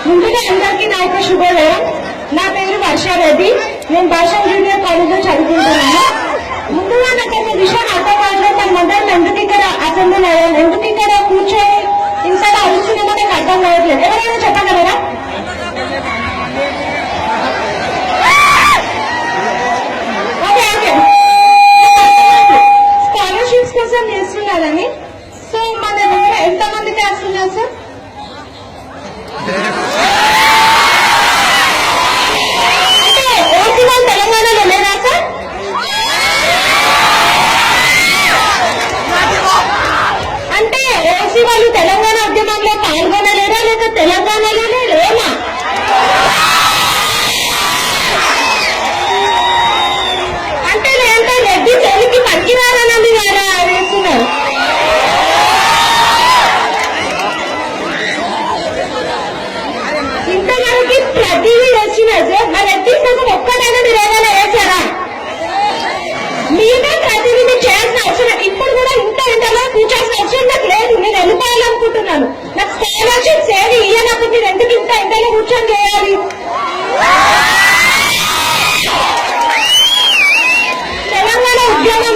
ముందుగా అందరికీ నా యొక్క శుభోదయం. నా పేరు వర్షారెడ్డి. నేను భాషం జూనియర్ కాలేజ్ లో చదువుకుంటున్నాను. ముందుగా నాకు ఒక విషయం అర్థం కావట్లేదు. మన మండలం ఎందుకు ఇక్కడ అసెంబ్లీ అయ్యాను, ఎందుకు ఇక్కడ కూర్చొని ఇంతగా అరుస్తున్నామో నాకు అర్థం కావట్లేదు. ఎవరైనా చెప్పగలరా? ఓకే ఓకే, స్కాలర్షిప్స్ కోసం చేస్తున్నారని. సో మన దగ్గర ఎంతమందికి వేస్తున్నారు సార్? తెలంగాణలో లేదా సార్? అంటే ఓసీ వాళ్ళు తెలంగాణ ఉద్యమంలో పాల్గొనలేదా, లేక తెలంగాణలోనే లేనా? అంటే లేదంటే రెడ్డి చెల్లికి పనికిరారన్నది కదా వేస్తున్నారు. ఇంతవరకు ప్రతిదీ వచ్చినారు సార్. మరి రెడ్డి కోసం ఒక్కడైనా మీరు ఏదైనా వేశారా? మీరే ప్రతిదీ మీరు చేయాల్సిన అవసరం. ఇప్పుడు కూడా ఇంతలో కూర్చోాల్సిన అవసరం నాకు లేదు. నేను వెళ్ళిపోవాలనుకుంటున్నాను. నాకు స్కాలర్షిప్స్ ఏది ఇయ్యనప్పుడు మీరు ఎందుకు ఇంతలో కూర్చొని